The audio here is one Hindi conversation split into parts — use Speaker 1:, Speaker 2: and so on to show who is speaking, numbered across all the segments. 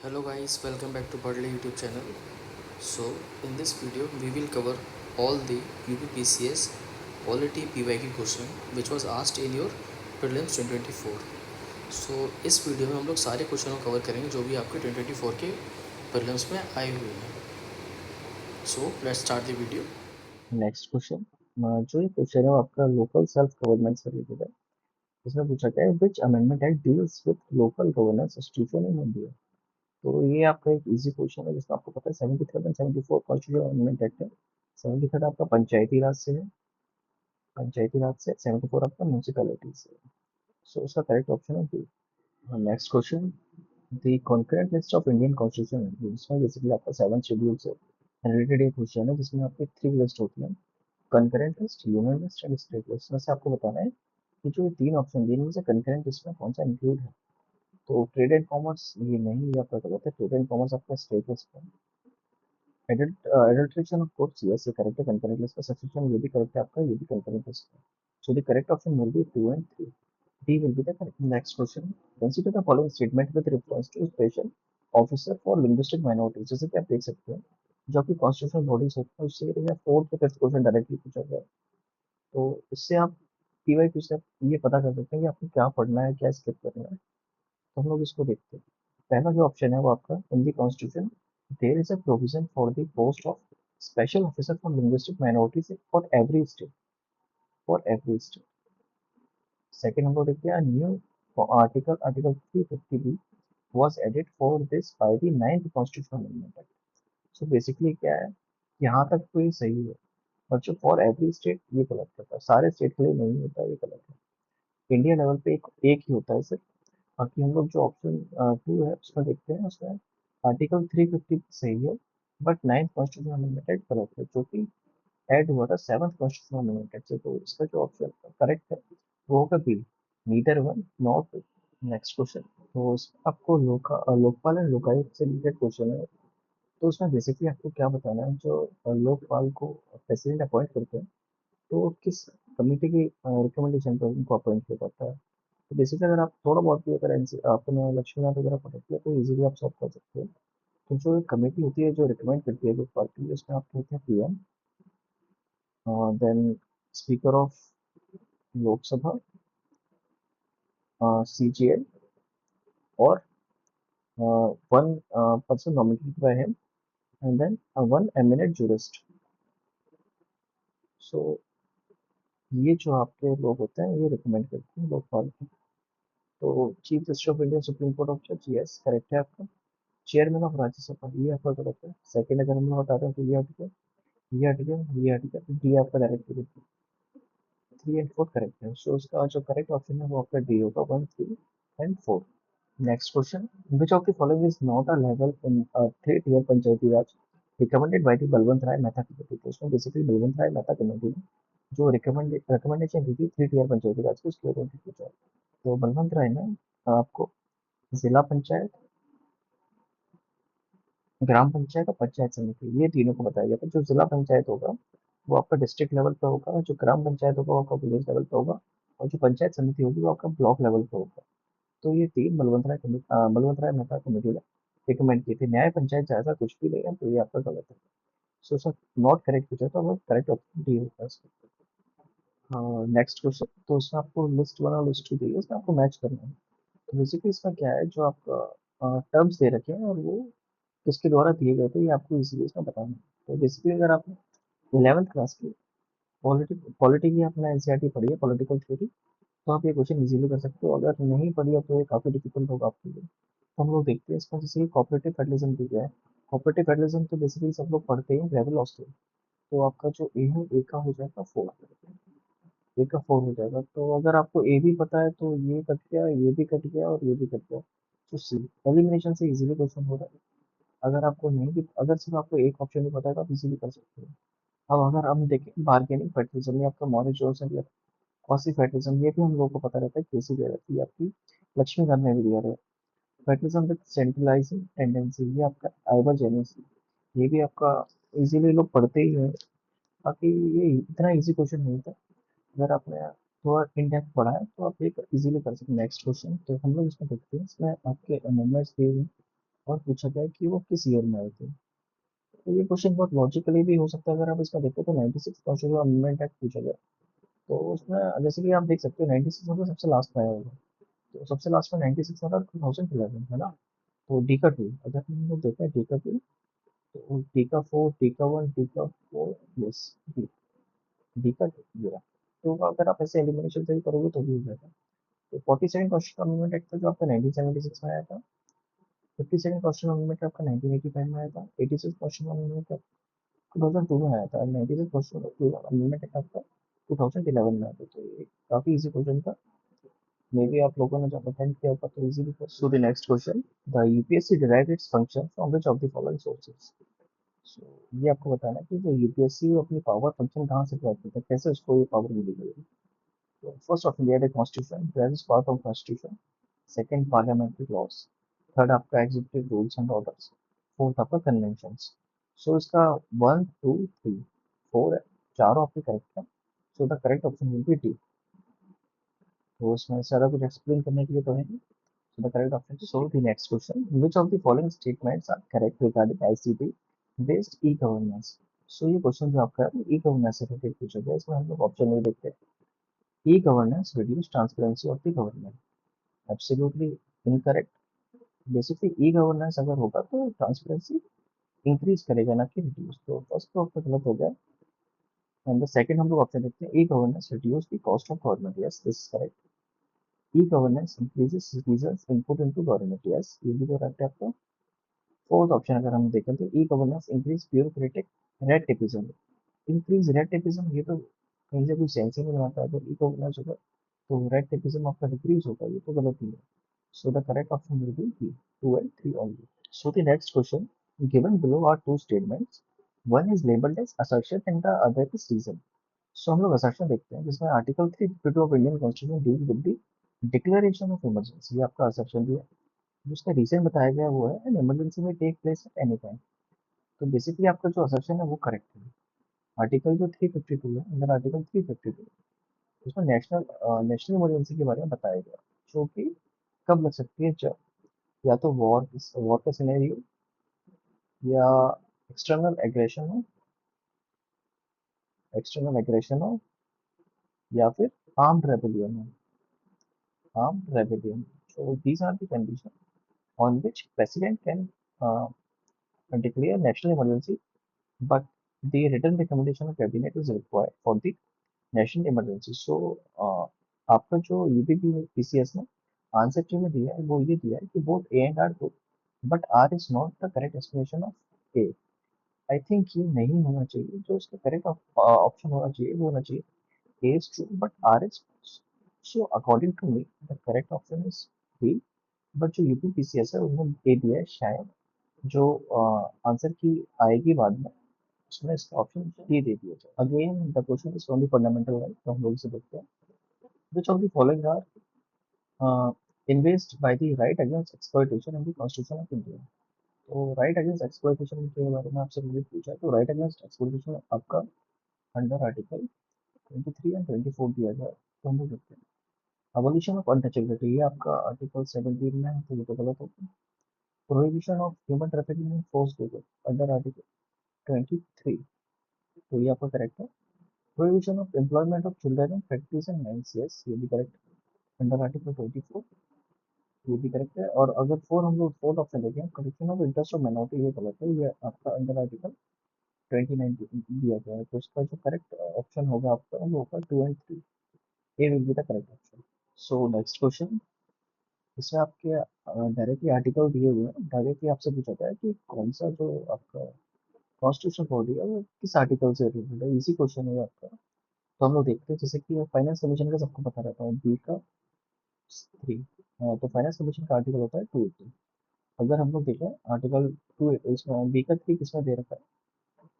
Speaker 1: Hello guys, welcome back to Birdley YouTube channel. So in this video we will cover all the UPPCS quality PYQ question which was asked in your prelims 2024. So इस वीडियो में हम लोग सारे क्वेश्चन को कवर करेंगे जो भी आपके 2024 के prelims में आए हुए हैं. So let's start the video.
Speaker 2: Next question जो ये क्वेश्चन है वो आपका लोकल सेल्फ गवर्नमेंट से रिलेटेड है। इसमें पूछा गया है विच amendment act deals with local governance institution in India. तो ये आपका एक इजी क्वेश्चन है जिसमें आपको पता है 73 एंड 74 कॉन्स्टिट्यूशन अमेंडमेंट एक्ट है। 73 आपका पंचायती राज से 74 आपका म्यूनसिपैलिटी से। सो उसका करेक्ट ऑप्शन है B. Next question the concurrent list of Indian constitution जिसमें बेसिकली आपका 7 शेड्यूल से रिलेटेड एक क्वेश्चन है जिसमें आपकी 3 लिस्ट होती है, concurrent list, union list and state list. में से आपको बताना है कि जो ये 3 ऑप्शन दिए इनमें से कंकरेंट लिस्ट में कौन सा इंक्लूड है। तो ट्रेड एंड कॉमर्स ये नहीं, ये आपका गलत है। ट्रेड एंड कॉमर्स आपका स्टेट लिस्ट में। एडल्ट्रेशन ऑफ कोर्स यस ये करेक्ट है कंकरेंट लिस्ट का। सब्सक्रिप्शन ये भी करेक्ट है आपका, ये भी कंकरेंट लिस्ट में। So the correct option will be 2 and 3। D will be the correct. Next question consider the following statement with reference to special officer for linguistic minorities. जैसे कि आप देख सकते हैं जो आपकी कॉन्स्टिट्यूशनल बॉडीज होती है उससे या फोर्थ या फिफ्थ क्वेश्चन डायरेक्टली पूछा गया है। तो इससे आप पीवाईक्यू से आप ये पता कर सकते हैं कि आपको क्या पढ़ना है, क्या स्किप करना है। तो हम लोग इसको देखते हैं। पहला जो ऑप्शन है वो आपका in the constitution there is a provision for the post of special officer for linguistic minorities for every state. Second हम लोग देखते हैं new article 350 B was added for this by the 9th Constitutional Amendment Act. So basically क्या है, यहाँ तक तो ये सही है, बट जो फॉर एवरी स्टेट ये गलत करता है, सारे स्टेट के लिए नहीं होता, ये गलत है। इंडिया लेवल पे एक ही होता है सिर्फ। बाकी हम लोग जो ऑप्शन 2 है उसमें देखते हैं, उसमें आर्टिकल 350 सही है, but 9th constitutional amendment act गलत है जो कि ऐड हुआ था 7th कॉन्स्टिट्यूशनल अमेंडमेंट एक्ट से। तो इसका जो ऑप्शन करेक्ट है वो होगा B, neither one not two. Next question तो आपको लोकपाल एंड लोकायुक्त से रिलेटेड क्वेश्चन है। तो उसमें बेसिकली आपको क्या बताना है, जो लोकपाल को प्रेसिडेंट अपॉइंट करते हैं तो किस कमेटी की रिकमेंडेशन पर उनको अपॉइंट किया जाता है। तो बेसिकली अगर आप थोड़ा बहुत भी अगर आपने लक्ष्मीनाथ वगैरह पढ़ किया तो इजीली आप सॉल्व कर सकते हो। तो जो कमेटी होती है जो रिकमेंड करती है लोकपाल के लिए, उसमें आपको होते हैं PM, then speaker of Lok Sabha, CGL और one person nominated by him and then one eminent jurist. So ये जो आपके लोग होते हैं ये रिकमेंड करते हैं लोकपाल को। तो chief justice of India supreme court of जज यस करेक्ट है आपका। चेयरमैन ऑफ राज्यसभा ये आपका गलत है। सेकंड अगर हम लोग बताते हैं तो ये आर्टिकल डी आपका डायरेक्ट 3 एंड 4 करेक्ट है। सो उसका जो करेक्ट ऑप्शन है वो आपका डी होगा 1, 3 and 4। Next question which of the following is not a level in three tier Panchayati Raj recommended by the Balwant Rai Mehta committee. तो उसमें बेसिकली बलवंत राय मेहता कमेटी ने जो रिकमेंडेशन दी थी 3 टियर पंचायती राज की उसके बारे में पूछा है। तो बलवंत राय ने आपको जिला पंचायत, ग्राम पंचायत और पंचायत समिति ये तीनों को बताया गया था। जो जिला पंचायत होगा वो आपका डिस्ट्रिक्ट लेवल पे होगा, जो ग्राम पंचायत होगा वो आपका विलेज लेवल पे होगा, और जो पंचायत समिति होगी वो आपका ब्लॉक लेवल पे होगा। तो ये तीन बलवंत राय मेहता कमेटी ने रिकमेंड किए थे। न्याय पंचायत जैसा कुछ भी नहीं है, तो ये आपका गलत है। सो सर नॉट करेक्ट पूछा तो करेक्ट ऑप्शन डी होगा इसका। नेक्स्ट क्वेश्चन तो इसमें आपको लिस्ट वन और लिस्ट टू दी है, इसमें आपको मैच करना है। तो बेसिकली इसमें क्या है, जो आपका टर्म्स दे रखे हैं और वो किसके द्वारा दिए गए थे ये आपको इसीलिए इसमें बताना है। तो बेसिकली अगर आपने 11th क्लास की पॉलिटी पॉलिटी की आपने एनसीईआरटी पढ़ी है, पॉलिटिकल थ्योरी, तो आप ये क्वेश्चन इजीली कर सकते हो। अगर नहीं पढ़ी है तो ये काफ़ी डिफिकल्ट होगा आपके लिए। तो हम लोग देखते हैं इसमें जैसे कॉपरेटिव फेडरलिज्म भी क्या है। कॉपरेटिव फेडरलिज्म तो बेसिकली सब लोग पढ़ते हैं ग्रेविल लॉ से। तो आपका जो ए है, ए का हो जाएगा 4, ए का 4 हो जाएगा। तो अगर आपको ए भी पता है तो ये कट गया, ये भी कट गया और ये भी कट गया। तो सी एलिमिनेशन से इजीली क्वेश्चन हो रहा है। अगर आपको नहीं भी, अगर सिर्फ आपको एक ऑप्शन भी पता है तो आप इजीली कर सकते हो। अब अगर हम देखें बार्गेनिंग फेडरलिज्म, ये आपका मॉडल जोर्स है, कॉसी फेडरलिज्म ये भी हम लोग को पता रहता है, कैसी भी रहती है आपकी लक्ष्मीकांत ने भी दिया है। फेडरलिज्म विद सेंट्रलाइजिंग टेंडेंसी ये आपका आइवर जेनिस, ये भी आपका इजीली लोग पढ़ते ही हैं। बाकी ये इतना इजी क्वेश्चन नहीं था। अगर आपने थोड़ा इन डेप्थ पढ़ा है तो आप एक इजीली कर सकते हैं। नेक्स्ट क्वेश्चन तो हम लोग इसमें देखते हैं, इसमें आपके अमेंडमेंट्स दिए हुए हैं। और पूछा गया कि वो किस ईयर में आए थे। तो ये क्वेश्चन बहुत लॉजिकली भी हो सकता है। अगर आप इसमें देखो तो 96 कॉन्स्टिट्यूशन अमेंडमेंट एक्ट पूछा गया। तो उसमें जैसे कि आप देख सकते हो 96 मतलब सबसे लास्ट में आया होगा। तो सबसे लास्ट में 96 मतलब 2011 है ना। तो डी का टू, अगर हम लोग देखते हैं डी का टू, तो डी का फोर, डी का वन, डी का फोर, यस, डी, डी का टू ये रहा। तो अगर आप ऐसे एलिमिनेशन से भी करोगे तो भी हो जाएगा। तो 42nd कॉन्स्टिट्यूशन अमेंडमेंट एक्ट था जो आपका 1976 में आया था। 52nd कॉन्स्टिट्यूशन अमेंडमेंट आपका 1985 में आया था। 86 कॉन्स्टिट्यूशन अमेंडमेंट 2002 में आया था। 96 कॉन्स्टिट्यूशन अमेंडमेंट एक्ट आपका 2011 में आया था। तो ये काफी इजी क्वेश्चन था। मे बी आप लोगों ने जब अटेंड किया होगा तो इजीली कर। So the next question, the UPSC derive its function from which of the following sources. So ये आपको बताना है कि जो यूपीएससी अपनी पावर फंक्शन कहाँ से प्राप्त करता है, कैसे उसको ये पावर मिली गई है। तो first of India the constitution, that is part of constitution. Second parliamentary laws. Third आपका executive rules and orders. Fourth आपका कन्वेंशंस। सो इसका वन टू थ्री फोर है, चारों आपके करेक्ट है। So the correct option will B D. तो इसमें ज़्यादा कुछ एक्सप्लेन करने के लिए तो है नहीं। So the correct option is, so the next question, which of the following statements are correct regarding ICT based e-governance? So ये क्वेश्चन जो आपका है ई गवर्नेंस से रिलेटेड पूछा गया। इसमें हम लोग ऑप्शन नहीं देखते। E governance reduce transparency of the government. Absolutely incorrect. Basically e governance अगर होगा तो ट्रांसपेरेंसी इंक्रीज करेगा ना कि रिड्यूस। तो फर्स्ट तो आपका गलत हो गया। एंड द सेकंड हम लोग ऑप्शन देखते हैं, e governance reduce the cost of government. Yes, this is correct. E governance increases citizens input into government. Yes, ये भी करेक्ट है आपका। फोर्थ ऑप्शन अगर हम देखें तो e governance increase bureaucratic red tapism. Increase red tapism ये तो कहीं से कोई सेंस ही नहीं बनाता है। अगर ई गवर्नेंस होगा तो रेड टेपिज्म आपका डिक्रीज होगा, ये तो गलत ही है। So the correct option will be B, 2 and 3 only. So the next question, given below are two statements. One is labeled as assertion and the other is reason. So हम लोग assertion देखते हैं जिसमें article 352 of Indian constitution deal with the declaration of emergency. ये आपका assertion भी है। जिसका रीजन बताया गया वो है an emergency may take place at any time. तो बेसिकली आपका जो असर्शन है वो करेक्ट है। आर्टिकल जो 352 है, अंडर आर्टिकल 352 उसमें नेशनल इमरजेंसी के बारे में बताया गया, जो कि कब लग सकती है, जब या तो वॉर का सिनेरियो, या एक्सटर्नल एग्रेशन हो, एक्सटर्नल एग्रेशन हो, या फिर आर्म्ड रेबेलियन हो, armed rebellion. so these are the conditions on which president can declare national emergency, but the written recommendation of cabinet is required for the national emergency. So आपका जो यूपी पीसीएस ने आंसर की में दिया है वो ये दिया है कि both A and R good, but R is not the correct explanation of A. I think ये नहीं होना चाहिए। जो इसका करेक्ट ऑप्शन होना चाहिए वो होना चाहिए A is true but R is false. So according to me the correct option is B. But जो यूपी पीसीएस है उन्होंने ए दिया है शायद, जो आंसर की आएगी बाद में उसमें इसका ऑप्शन डी दे दिया जाए। Again the question is only fundamental right, तो हम लोग इसे देखते हैं। Which of the following are invest by the right against exploitation in the Constitution of India? तो राइट अगेंस्ट एक्सप्लॉइटेशन के बारे में आपसे मुझे पूछा है। तो राइट अगेंस्ट एक्सप्लॉइटेशन आपका अंडर आर्टिकल 23 एंड 24 दिया गया है। तो हम लोग देखते हैं। अबोलिशन ऑफ अनटचेबिलिटी ये आपका आर्टिकल 17 में है, तो ये तो गलत होगा। Prohibition of human trafficking in force labour under article 23, तो ये आपका करेक्ट है। Prohibition of employment of children in factories and mines, yes, ये भी करेक्ट है अंडर आर्टिकल 24, ये भी करेक्ट है। और अगर फोर हम लोग फोर्थ ऑप्शन देखें, correction of interest of minority, ये गलत है। ये आपका अंडर आर्टिकल 29 दिया गया है। तो इसका जो करेक्ट ऑप्शन होगा आपका वो होगा 2 and 3, A will be the correct option. So next question, इसमें आपके डायरेक्टली आर्टिकल दिए हुए हैं। डायरेक्टली आपसे पूछा गया है कि कौन सा जो आपका कॉन्स्टिट्यूशन बॉडी है वो किस आर्टिकल से रिलेटेड है। इसी क्वेश्चन है आपका। तो हम लोग देखते हैं, जैसे कि फाइनेंस कमीशन का सबको पता रहता है, बी का 3। तो फाइनेंस कमीशन का आर्टिकल होता है 280। अगर हम लोग देखें आर्टिकल 2 इसमें बी का 3 किसमें दे रखा है,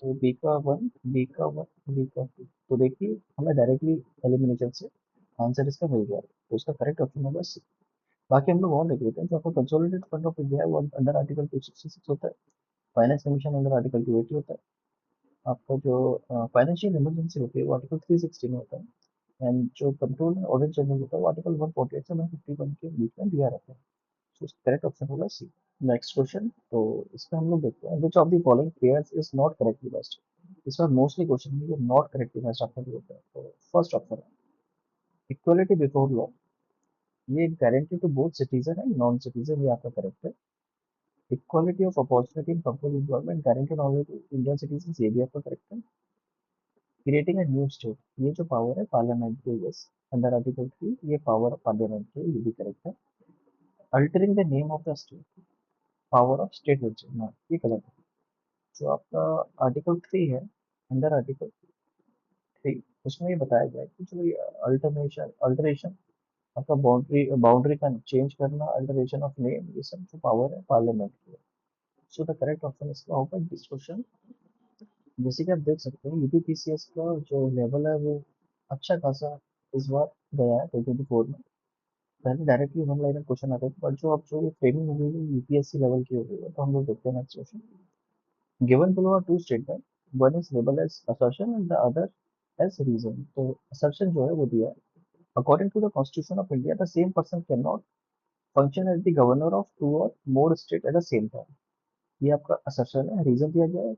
Speaker 2: तो बी का 1, बी का 1, बी का 2। तो देखिए हमें डायरेक्टली एलिमिनेशन से आंसर इसका मिल गया है। तो इसका करेक्ट ऑप्शन होगा सी। बाकी हम लोग और देख लेते हैं। जो आपका कंसोलिडेटेड फंड ऑफ इंडिया है वो अंडर आर्टिकल 266 होता है। फाइनेंस कमीशन अंडर आर्टिकल 280 होता है। आपका जो फाइनेंशियल इमरजेंसी होती है वो आर्टिकल 360 में होता है। एंड जो कंट्रोल ऑडिट जनरल होता है वो आर्टिकल 148 से 151 के बीच में दिया रहता है। तो करेक्ट ऑप्शन होगा सी। नेक्स्ट क्वेश्चन, तो इसमें हम लोग देखते हैं which of the following pairs is not correctly matched. इसमें मोस्टली क्वेश्चन में ये नॉट करेक्टली मैच्ड आपको भी होता है। तो फर्स्ट ऑप्शन है इक्वलिटी बिफोर लॉ, ये guarantee to both citizen and non citizen, ये आपका करेक्ट है। Equality of opportunity in public employment guaranteed only to Indian citizen, ये भी आपका करेक्ट है। क्रिएटिंग अ न्यू स्टेट, ये जो पावर है पार्लियामेंट के, यस, अंडर आर्टिकल 3 ये पावर ऑफ पार्लियामेंट के, ये भी करेक्ट है। Altering the name of the state, power of state legislature, ये गलत है। जो आपका आर्टिकल 3 है, अंडर आर्टिकल 3, उसमें ये बताया गया है कि जो ये अल्टरनेशन अल्टरेशन, आपका बाउंड्री बाउंड्री का चेंज करना, अल्टरेशन ऑफ नेम, ये सब जो पावर है पार्लियामेंट की है। सो द करेक्ट ऑप्शन इसका होगा दिस क्वेश्चन। जैसे कि आप देख सकते हैं यूपीपीसीएस का जो लेवल है वो अच्छा खासा इस बार गया है 2024 में। पहले डायरेक्टली वन लाइनर क्वेश्चन आते थे, बट जो अब जो ये फ्रेमिंग हो गई है यूपीएससी लेवल की हो गई है। तो हम लोग देखते हैं next question. Given below are two statement, one is labeled as assertion and the other as reason। तो assertion जो है वो दिया है, according to the constitution of India the same person cannot function as the governor of two or more state at the same time। ये आपका assertion है। रीजन दिया गया है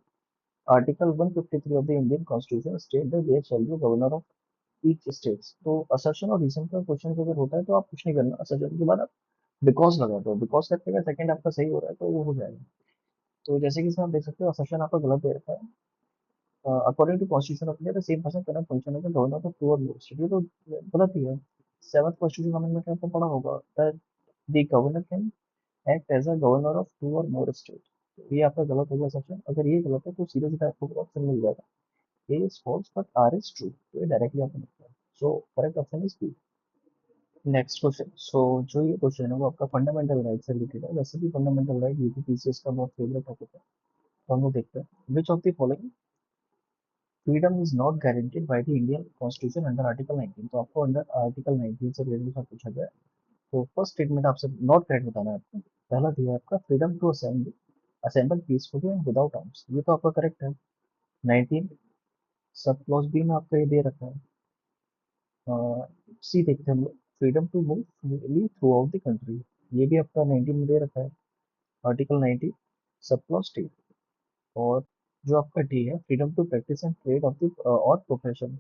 Speaker 2: article 153 of the Indian constitution state that there shall be governor of each states. तो असर्शन और रीजन का क्वेश्चन अगर होता है तो आप कुछ नहीं करना, असर्शन के बाद आप बिकॉज लगा दो, बिकॉज करके अगर सेकंड आपका सही हो रहा है तो वो हो जाएगा। तो जैसे कि इसमें आप देख सकते हो असर्शन आपका गलत दे रखा है। According to constitution of India the same person can function as governor of two or more state, ये तो गलत ही है। सेवंथ कॉन्स्टिट्यूशन अमेंडमेंट में आपको पढ़ा होगा that the governor can act as a governor of two or more state. ये आपका गलत हो गया सेक्शन। अगर ये गलत है तो सीधा सीधा आपको ऑप्शन मिल जाएगा A is false but R is true, तो ये डायरेक्टली आपको मिलता है। So correct option is B. Next question, so जो ये क्वेश्चन है वो आपका फंडामेंटल राइट से रिलेटेड है। वैसे भी फंडामेंटल राइट यूपीपीसीएस का बहुत फेवरेट टॉपिक है। तो हम लोग देखते हैं which of the following freedom is not guaranteed by the Indian constitution under article 19। तो आपको अंडर आर्टिकल 19 से रिलेटेड पूछा गया है। तो फर्स्ट स्टेटमेंट आपसे नॉट करेक्ट बताना है आपको। पहला दिया है आपका freedom to assembly assemble peacefully and without arms, ये तो आपका करेक्ट है। 19 सब क्लॉज बी में आपका ये दे रखा है। सी देखते हैं हम लोग, freedom to move freely throughout the country, ये भी आपका 19 में दे रखा है, आर्टिकल 90 सब क्लॉज टी। और जो आपका डी है freedom to practice and trade of the or profession,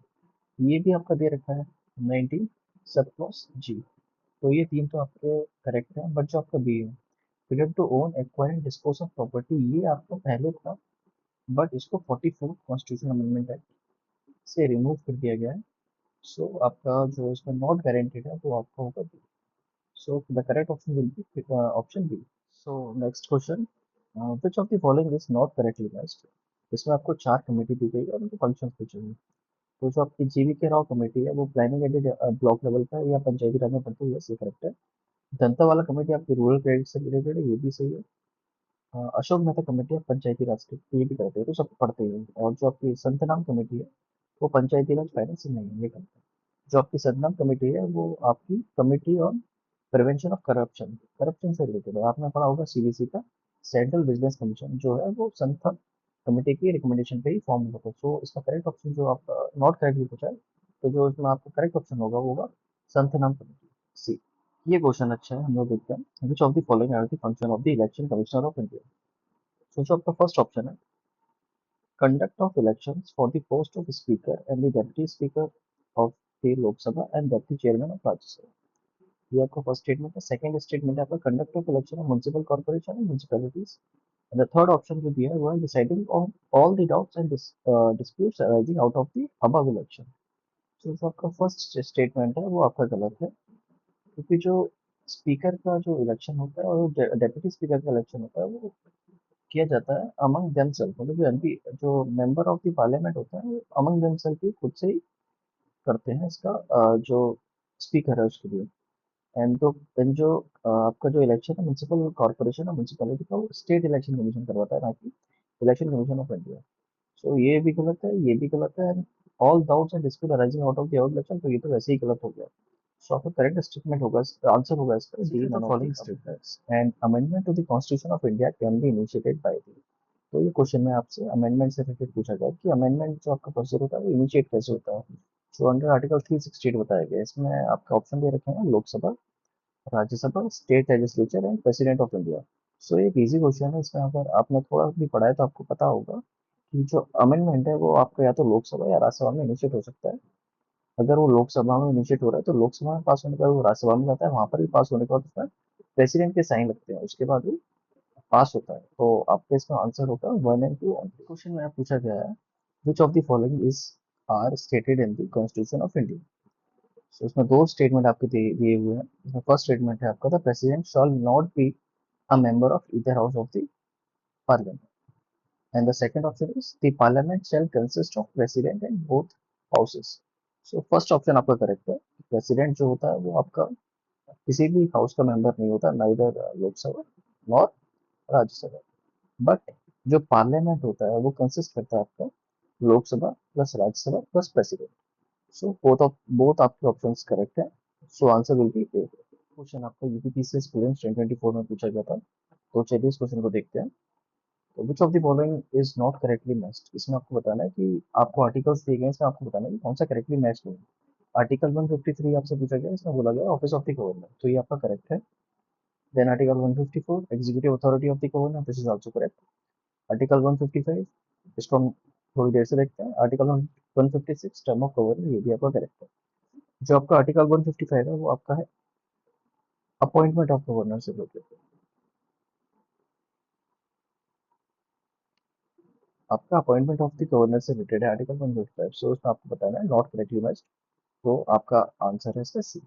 Speaker 2: ये भी आपका दे रखा है 19 सब क्लॉज जी। तो ये तीन तो आपके करेक्ट है। बट जो आपका बी है freedom to own acquire and dispose of property, ये आपका पहले था बट इसको 44 कॉन्स्टिट्यूशन अमेंडमेंट एक्ट से रिमूव कर दिया गया है। सो आपका जो इसमें नॉट गारंटेड है वो आपका होगा B. So the correct option will be option B. So next question, which of the following is not correctly matched? इसमें आपको चार कमेटी दी गई है और उनके फंक्शंस पूछे हैं। तो जो आपकी जीवीके राव कमेटी है वो प्लानिंग एडेड ब्लॉक लेवल का है या पंचायती राज में पड़ती है, ये करेक्ट है। जनता वाला कमेटी आपकी रूरल क्रेडिट से रिलेटेड है, ये भी सही है। अशोक मेहता कमेटी है पंचायती राज की, ये भी करते हैं, तो सब पढ़ते ही हैं। और जो आपकी संतनाम कमेटी है वो पंचायती राज फाइनेंस से नहीं है, ये करते हैं। जो आपकी सदनाम कमेटी है वो आपकी committee on prevention of corruption, corruption से रिलेटेड है। आपने पढ़ा होगा सीबीसी का सेंट्रल बिजनेस कमीशन जो है वो संथन कमेटी की रिकमेंडेशन पे ही फॉर्म होता है। सो इसका करेक्ट ऑप्शन जो आपका नॉट करेक्टली पूछा है, तो जो इसमें आपका करेक्ट ऑप्शन होगा वो होगा संथनाम कमेटी सी। ये क्वेश्चन अच्छा है, हम लोग देखते हैं which of the following are the function of the election commissioner of India. So जो आपका फर्स्ट ऑप्शन है conduct of elections for the post of speaker and the deputy speaker of the Lok Sabha and deputy chairman of Rajya Sabha, ये आपका फर्स्ट स्टेटमेंट है। सेकंड स्टेटमेंट है आपका conduct of election of municipal corporation and municipalities and the third option जो दिया है वो है deciding on all the doubts and disputes arising out of the above election. तो जो आपका फर्स्ट स्टेटमेंट है वो आपका गलत है, क्योंकि जो स्पीकर का जो इलेक्शन होता है और डेप्यूटी स्पीकर का इलेक्शन होता है वो किया जाता है अमंग देमसेल्फ, मतलब जो एमपी जो मेंबर ऑफ द पार्लियामेंट होते हैं वो अमंग देमसेल्फ ही खुद से ही करते हैं इसका जो स्पीकर है उसके लिए। एंड जो आपका जो इलेक्शन है म्यूनसिपल कॉर्पोरेशन और म्यूनसिपैलिटी का वो स्टेट इलेक्शन कमीशन करवाता है, ना कि इलेक्शन कमीशन ऑफ इंडिया। सो ये भी गलत है, ये भी गलत है। And all doubts and dispute arising out of the election, तो ये तो वैसे ही गलत हो गया। सो आपका करेक्ट स्टेटमेंट होगा, आंसर होगा इसका D none of following statements and amendment to the constitution of India can be initiated by the. तो ये क्वेश्चन में आपसे अमेंडमेंट से रिलेटेड पूछा गया कि अमेंडमेंट जो आपका प्रोसीजर होता है वो इनिशिएट कैसे होता है। जो अंडर आर्टिकल 368 बताया गया है, इसमें आपका ऑप्शन दे रखे हैं Lok Sabha, Rajya Sabha, state legislature and president of India. So एक इजी क्वेश्चन है, इसमें अगर आपने थोड़ा भी पढ़ा है तो आपको पता होगा कि जो अमेंडमेंट है वो आपका या तो लोकसभा या राज्यसभा में इनिशिएट हो सकता है। अगर वो लोकसभा में इनिशिएट हो रहा है तो लोकसभा में पास होने के बाद वो राज्यसभा में जाता है, वहां पर भी पास होने के बाद उसमें प्रेसिडेंट के साइन लगते हैं, उसके बाद वो पास होता है। तो आपका इसका आंसर होगा 1 and 2। क्वेश्चन में पूछा गया है which of the following is are stated in the constitution of India. So इसमें दो स्टेटमेंट आपके दिए हुए हैं। इसमें फर्स्ट स्टेटमेंट है आपका, the president shawl not be a member of either house of the parliament. And the second option is the parliament shell consist of president and both houses. So first option आपका करेक्ट है। प्रेसिडेंट जो होता है वो आपका किसी भी हाउस का मेंबर नहीं होता, neither Lok Sabha nor Rajya Sabha. But जो पार्लियामेंट होता है वो कंसिस्ट करता है आपका Lok Sabha plus Rajya Sabha plus president. So both आपके ऑप्शंस करेक्ट है। So answer will be A. Question आपका यूपीपीसीएस प्रीलिम्स 2024 में पूछा गया था, तो चलिए इस क्वेश्चन को देखते हैं। तो विच of the following is not correctly matched. इसमें आपको बताना है कि आपको आर्टिकल्स दिए गए हैं, इसमें आपको बताना है कि कौन सा करेक्टली मैच नहीं है। आर्टिकल 153 आपसे पूछा गया, इसमें बोला गया ऑफिस ऑफ द गवर्नर, तो ये आपका करेक्ट है। Then article 154 executive authority of the governor, this is also correct. Article 155, इसको हम थोड़ी देर से देखते हैं। आर्टिकल 156 टर्म ऑफ गवर्नर, ये भी आपका करेक्ट है। जो आपका आर्टिकल 155 है वो आपका है अपॉइंटमेंट ऑफ गवर्नर से रिलेटेड। आपका अपॉइंटमेंट ऑफ द गवर्नर से रिलेटेड है आर्टिकल 155। सो उसमें आपको बताना है नॉट करेक्टली मैच। तो आपका आंसर है इसका सी।